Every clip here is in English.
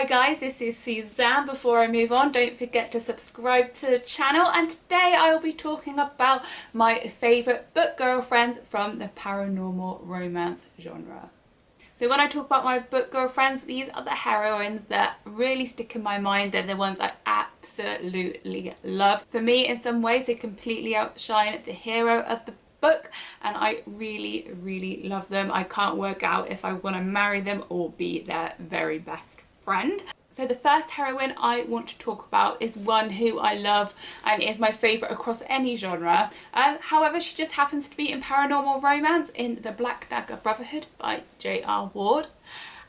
guys, this is Suzanne. Before I move on, don't forget to subscribe to the channel, and today I will be talking about my favourite book girlfriends from the paranormal romance genre. So when I talk about my book girlfriends, these are the heroines that really stick in my mind. They're the ones I absolutely love. For me, in some ways, they completely outshine the hero of the book, and I really love them. I can't work out if I want to marry them or be their very best friend. So the first heroine I want to talk about is one who I love and is my favourite across any genre. However, she just happens to be in paranormal romance in The Black Dagger Brotherhood by J.R. Ward.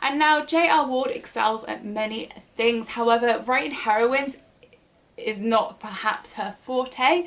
And now J.R. Ward excels at many things. However, writing heroines is not perhaps her forte.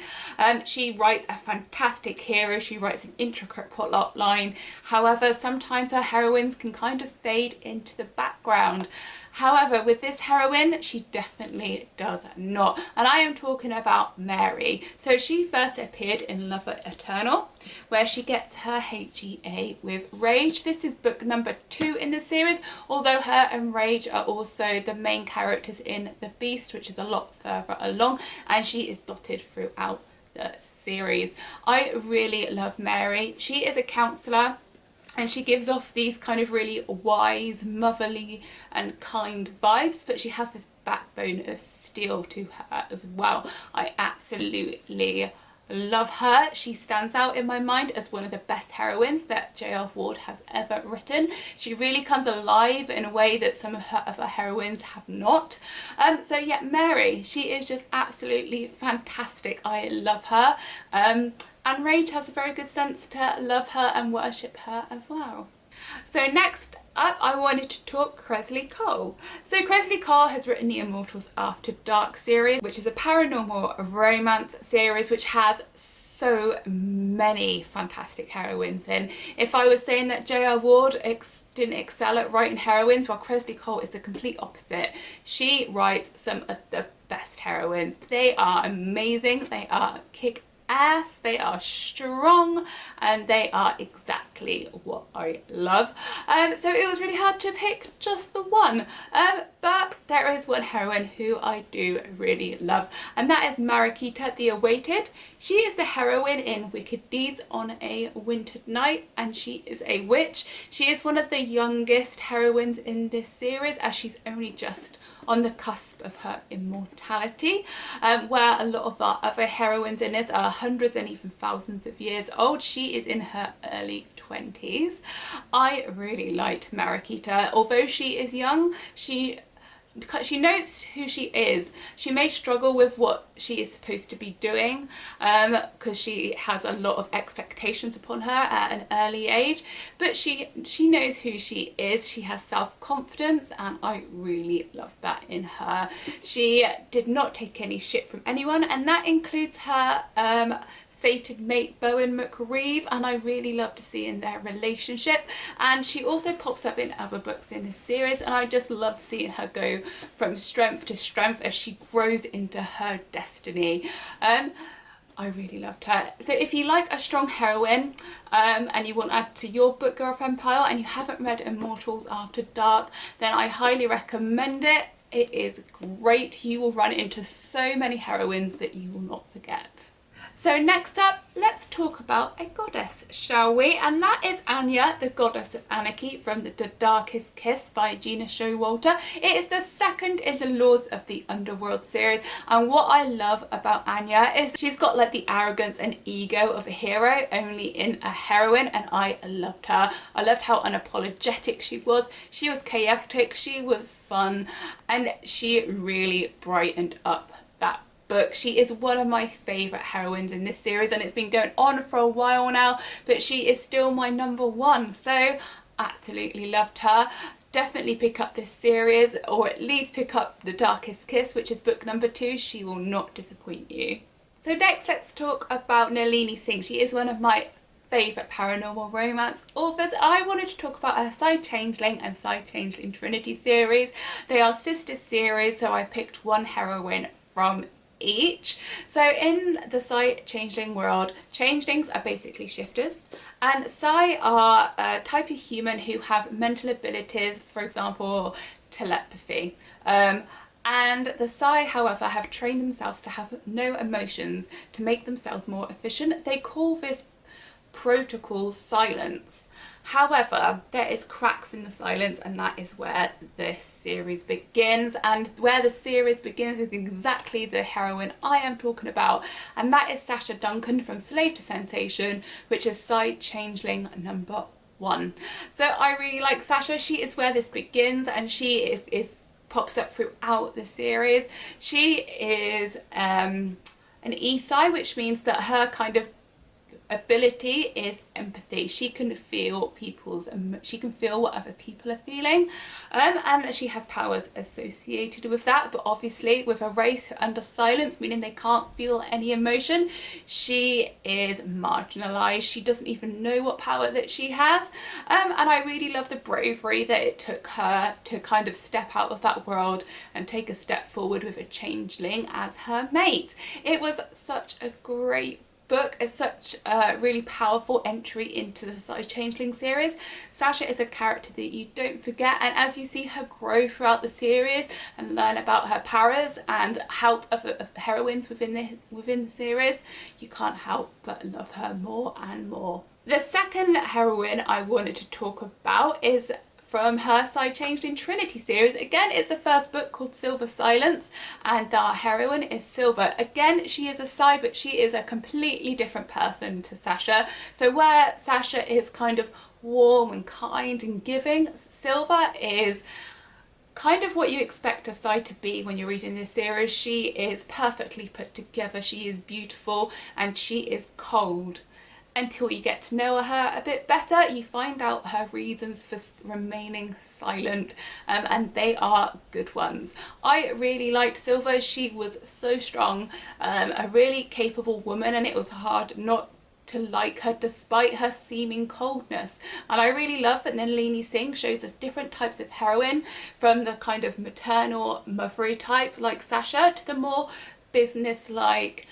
She writes a fantastic hero, she writes an intricate plot line. However, sometimes her heroines can kind of fade into the background. However, with this heroine, she definitely does not. And I am talking about Mary. So she first appeared in Lover Eternal, where she gets her HEA with Rage. This is book number 2 in the series, although her and Rage are also the main characters in The Beast, which is a lot further along, and she is dotted throughout the series. I really love Mary. She is a counsellor, and she gives off these kind of really wise, motherly and kind vibes, but she has this backbone of steel to her as well. I absolutely love her. She stands out in my mind as one of the best heroines that J.R. Ward has ever written. She really comes alive in a way that some of her other heroines have not. So yeah, Mary, she is just absolutely fantastic. I love her. And Rage has a very good sense to love her and worship her as well. So next up, I wanted to talk Kresley Cole. So Kresley Cole has written the Immortals After Dark series, which is a paranormal romance series which has so many fantastic heroines in. If I was saying that J.R. Ward didn't excel at writing heroines, well, Kresley Cole is the complete opposite. She writes some of the best heroines. They are amazing, they are kick-ass, they are strong, and they are exactly what I love. So it was really hard to pick just the one, but there is one heroine who I do really love, and that is Maraquita the Awaited. She is the heroine in Wicked Deeds on a Wintered Night, and she is a witch. She is one of the youngest heroines in this series, as she's only just on the cusp of her immortality, where a lot of our other heroines in this are hundreds and even thousands of years old. She is in her early 20s. I really liked Maraquita. Although she is young, she knows who she is. She may struggle with what she is supposed to be doing, because she has a lot of expectations upon her at an early age, but she knows who she is. She has self-confidence, and I really love that in her. She did not take any shit from anyone, and that includes her fated mate Bowen McReeve, and I really love to see in their relationship. And she also pops up in other books in this series, and I just love seeing her go from strength to strength as she grows into her destiny. I really loved her. So if you like a strong heroine, and you want to add to your book girlfriend pile and you haven't read Immortals After Dark, then I highly recommend it. It is great. You will run into so many heroines that you will not forget. So next up, let's talk about a goddess, shall we? And that is Anya, the Goddess of Anarchy from The Darkest Kiss by Gina Showalter. It is the second in the Lords of the Underworld series, and what I love about Anya is she's got like the arrogance and ego of a hero, only in a heroine, and I loved her. I loved how unapologetic she was. She was chaotic, she was fun, and she really brightened up that book. She is one of my favourite heroines in this series, and it's been going on for a while now, but she is still my number one, so absolutely loved her. Definitely pick up this series, or at least pick up The Darkest Kiss, which is book number 2. She will not disappoint you. So next, let's talk about Nalini Singh. She is one of my favourite paranormal romance authors. I wanted to talk about her Side Changeling and Side Changeling Trinity series. They are sister series, so I picked one heroine from each. So in the Side Changeling world, changelings are basically shifters, and Psi are a type of human who have mental abilities, for example telepathy. And the Psi, however, have trained themselves to have no emotions to make themselves more efficient. They call this protocol silence. However, there is cracks in the silence, and that is where this series begins. And where the series begins is exactly the heroine I am talking about, and that is Sasha Duncan from Slave to Sensation, which is Psi Changeling number 1. So I really like Sasha. She is where this begins, and she is pops up throughout the series. She is an E-Psi, which means that her kind of ability is empathy. She can feel she can feel what other people are feeling, and she has powers associated with that. But obviously with a race under silence, meaning they can't feel any emotion, she is marginalized. She doesn't even know what power that she has, and I really love the bravery that it took her to kind of step out of that world and take a step forward with a changeling as her mate. It was such a great book. Is such a really powerful entry into the Psi Changeling series. Sasha is a character that you don't forget, and as you see her grow throughout the series and learn about her powers and help other heroines within the series, you can't help but love her more and more. The second heroine I wanted to talk about is from her Psi Changeling Trinity series. Again, it's the first book called Silver Silence, and our heroine is Silver. Again, she is a Psi, but she is a completely different person to Sasha. So where Sasha is kind of warm and kind and giving, Silver is kind of what you expect a Psi to be when you're reading this series. She is perfectly put together, she is beautiful, and she is cold. Until you get to know her a bit better, you find out her reasons for remaining silent, and they are good ones. I really liked Silver. She was so strong, a really capable woman, and it was hard not to like her despite her seeming coldness. And I really love that Nalini Singh shows us different types of heroine, from the kind of maternal, mothery type like Sasha to the more business-like,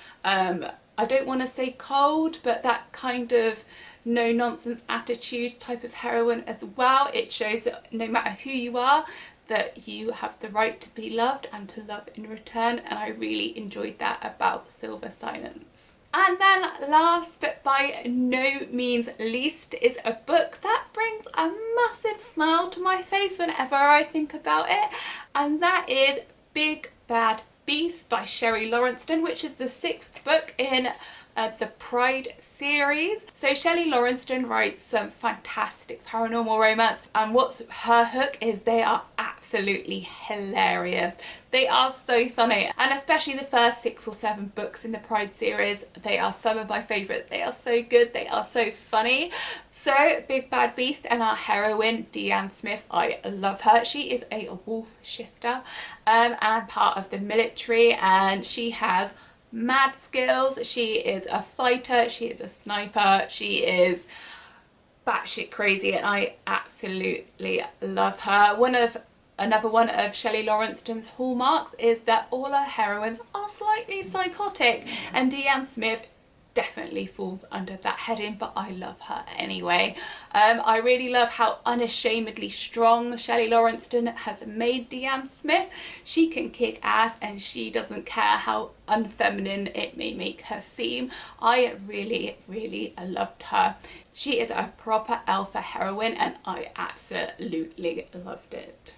I don't want to say cold, but that kind of no nonsense attitude type of heroine as well. It shows that no matter who you are, that you have the right to be loved and to love in return, and I really enjoyed that about Silver Silence. And then last but by no means least is a book that brings a massive smile to my face whenever I think about it, and that is Big Bad Beast by Shelly Lawrenston, which is the 6th book in the Pride series. So Shelly Lawrenston writes some fantastic paranormal romance, and what's her hook is they are absolutely hilarious. They are so funny, and especially the first 6 or 7 books in the Pride series, they are some of my favourites. They are so good, they are so funny. So Big Bad Beast and our heroine Deanne Smith, I love her. She is a wolf shifter and part of the military, and she has mad skills. She is a fighter, she is a sniper, she is batshit crazy, and I absolutely love her. Another one of Shelly Lawrenston's hallmarks is that all her heroines are slightly psychotic, and Deanne Smith definitely falls under that heading, but I love her anyway. I really love how unashamedly strong Shelly Lawrenston has made Deanne Smith. She can kick ass, and she doesn't care how unfeminine it may make her seem. I really loved her. She is a proper alpha heroine, and I absolutely loved it.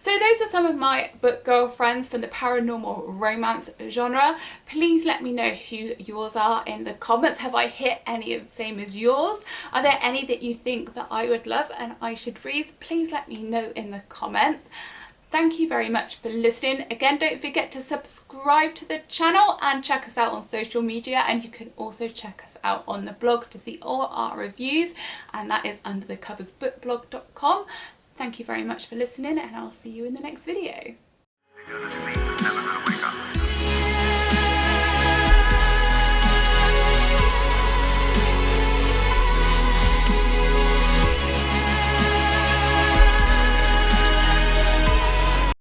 So those are some of my book girlfriends from the paranormal romance genre. Please let me know who yours are in the comments. Have I hit any of the same as yours? Are there any that you think that I would love and I should read? Please let me know in the comments. Thank you very much for listening. Again, don't forget to subscribe to the channel and check us out on social media, and you can also check us out on the blogs to see all our reviews, and that is underthecoversbookblog.com. Thank you very much for listening, and I'll see you in the next video.